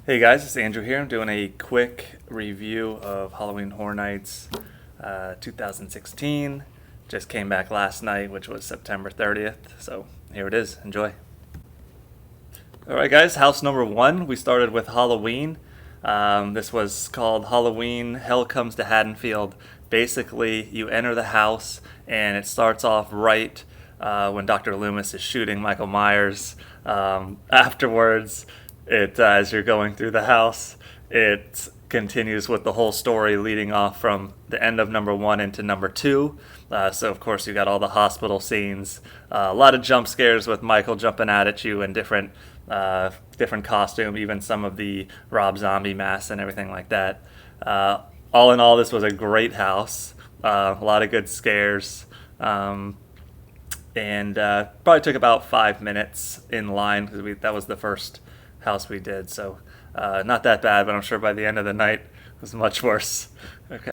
Hey guys, it's Andrew here. I'm doing a quick review of Halloween Horror Nights 2016. Just came back last night, which was September 30th. So here it is. Enjoy. Alright, guys, house number one. We started with Halloween. This was called Halloween Hell Comes to Haddonfield. Basically, you enter the house, and it starts off right when Dr. Loomis is shooting Michael Myers. Afterwards, as you're going through the house, it continues with the whole story leading off from the end of number one into number two. So of course you got all the hospital scenes, a lot of jump scares with Michael jumping out at you in different costume, even some of the Rob Zombie masks and everything like that. All in all, this was a great house. A lot of good scares. And probably took about 5 minutes in line because that was the first house we did, so not that bad, but I'm sure by the end of the night it was much worse. Okay.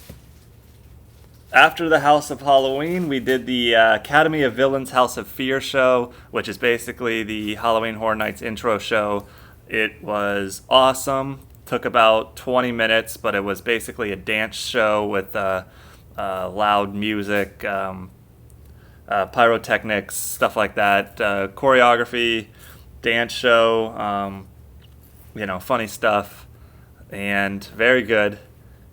After the House of Halloween, we did the Academy of Villains House of Fear show, which is basically the Halloween Horror Nights intro show. It was awesome. Took about 20 minutes, but it was basically a dance show with loud music, pyrotechnics, stuff like that, choreography, dance show, funny stuff, and very good.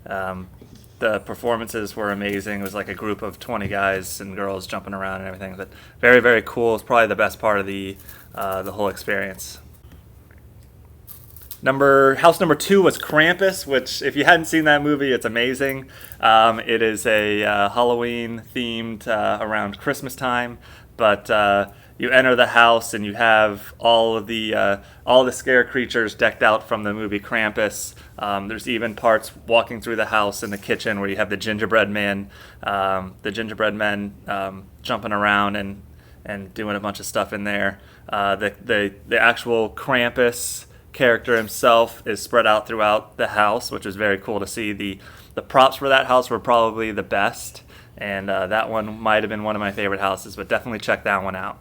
The performances were amazing. It was like a group of 20 guys and girls jumping around and everything, but very, very cool. It's probably the best part of the whole experience. House number two was Krampus, which, if you hadn't seen that movie, it's amazing. It is a Halloween themed around Christmas time, but you enter the house and you have all the scare creatures decked out from the movie Krampus. There's even parts walking through the house in the kitchen where you have the gingerbread men jumping around and doing a bunch of stuff in there. The actual Krampus character himself is spread out throughout the house, which is very cool to see. The props for that house were probably the best, and that one might have been one of my favorite houses, but definitely check that one out.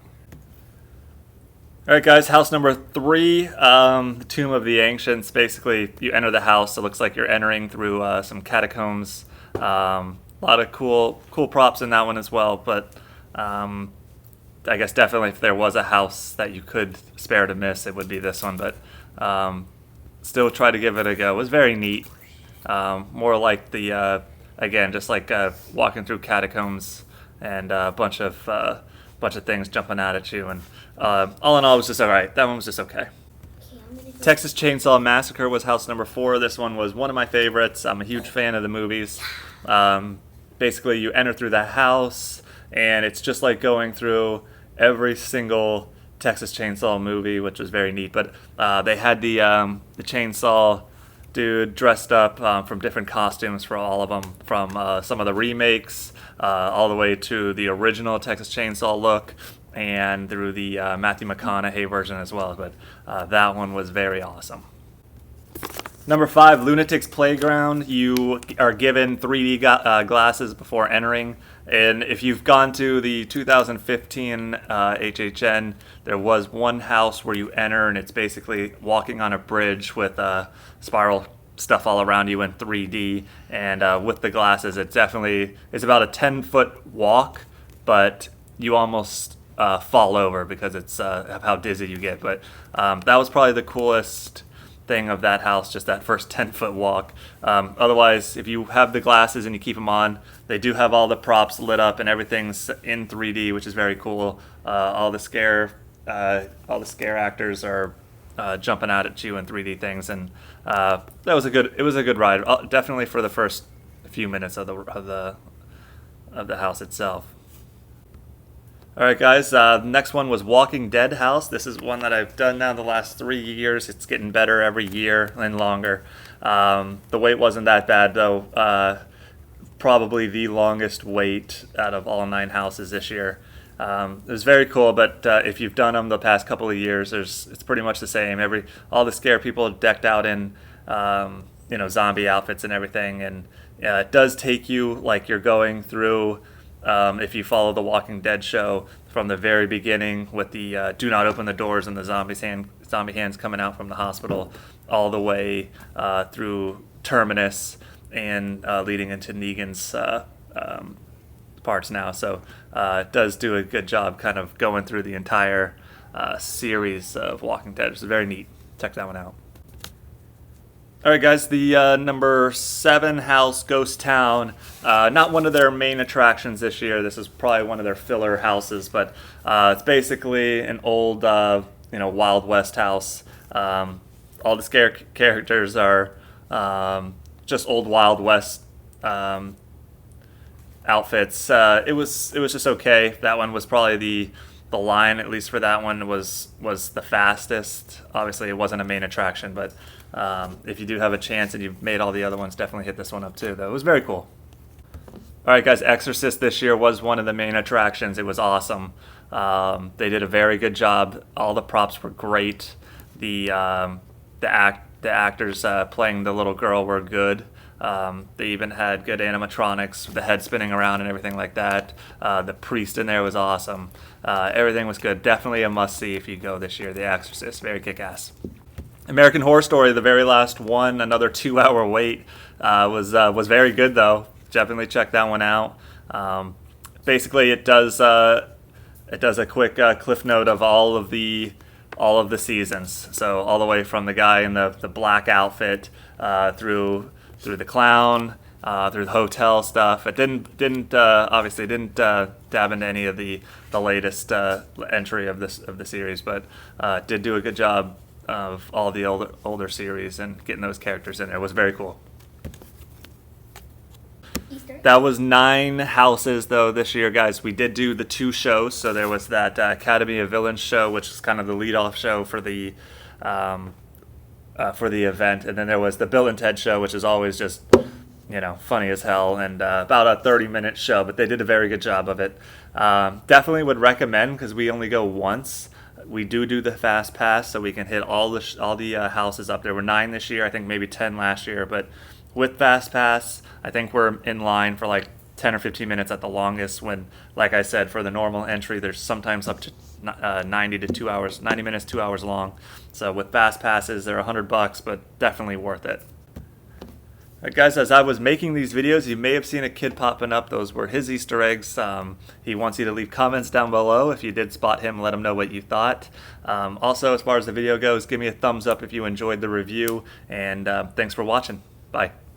All right, guys, house number three, the Tomb of the Ancients. Basically, you enter the house. It looks like you're entering through some catacombs. A lot of cool props in that one as well. But I guess definitely if there was a house that you could spare to miss, it would be this one. But still try to give it a go. It was very neat. More like again, just like walking through catacombs and a bunch of things jumping out at you, and all in all, it was just all right. That one was just okay. Texas Chainsaw Massacre was house number four. This one was one of my favorites. I'm a huge fan of the movies. Basically, you enter through the house, and it's just like going through every single Texas Chainsaw movie, which was very neat. But they had the chainsaw dude dressed up from different costumes for all of them, from some of the remakes all the way to the original Texas Chainsaw look, and through the Matthew McConaughey version as well. But that one was very awesome. Number five, Lunatic's Playground. You are given 3D glasses before entering. And if you've gone to the 2015 HHN, there was one house where you enter and it's basically walking on a bridge with spiral stuff all around you in 3D. And with the glasses, it's about a 10-foot walk, but you almost fall over because it's of how dizzy you get. But that was probably the coolest thing of that house, just that first 10-foot walk. Otherwise, if you have the glasses and you keep them on, they do have all the props lit up and everything's in 3D, which is very cool. All the scare actors are jumping out at you in 3D things, and it was a good ride. Definitely for the first few minutes of the house itself. All right, guys, the next one was Walking Dead House. This is one that I've done now the last 3 years. It's getting better every year and longer. The wait wasn't that bad, though. Probably the longest wait out of all 9 houses this year. It was very cool, but if you've done them the past couple of years, it's pretty much the same. All the scare people are decked out in zombie outfits and everything, and it does take you like you're going through. If you follow the Walking Dead show from the very beginning with the do not open the doors and the zombies zombie hands coming out from the hospital all the way through Terminus and leading into Negan's parts now. So it does do a good job kind of going through the entire series of Walking Dead. It's very neat. Check that one out. All right, guys, the number 7 house, Ghost Town, not one of their main attractions this year. This is probably one of their filler houses, but it's basically an old, Wild West house. All the scare characters are just old Wild West outfits. It was just okay. That one was probably the line, at least for that one, was the fastest. Obviously, it wasn't a main attraction, but if you do have a chance and you've made all the other ones, definitely hit this one up too, though. It was very cool. All right, guys, Exorcist this year was one of the main attractions. It was awesome. They did a very good job. All the props were great. The actors playing the little girl were good. They even had good animatronics, the head spinning around and everything like that. The priest in there was awesome. Everything was good. Definitely a must-see if you go this year. The Exorcist, very kick-ass. American Horror Story, the very last one, another 2-hour wait, was very good though. Definitely check that one out. Basically, it does a quick cliff note of all of the seasons. So all the way from the guy in the black outfit through the clown, through the hotel stuff. It didn't obviously dab into any of the latest entry of the series, but did do a good job of all the older series and getting those characters in there. It was very cool. Easter. That was 9 houses though this year, guys. We did do the 2 shows. So there was that Academy of Villains show, which is kind of the lead-off show for the event, and then there was the Bill and Ted show, which is always just funny as hell, and about a 30-minute show, but they did a very good job of it. Definitely would recommend, because we only go once. We do the fast pass, so we can hit all the houses up. There were 9 this year, I think maybe 10 last year, but with fast pass, I think we're in line for like 10 or 15 minutes at the longest, when, like I said, for the normal entry, there's sometimes up to 90 minutes, 2 hours long. So with fast passes, they're $100, but definitely worth it. All right, guys, as I was making these videos, you may have seen a kid popping up. Those were his Easter eggs. He wants you to leave comments down below. If you did spot him, let him know what you thought. Also, as far as the video goes, give me a thumbs up if you enjoyed the review, and thanks for watching. Bye.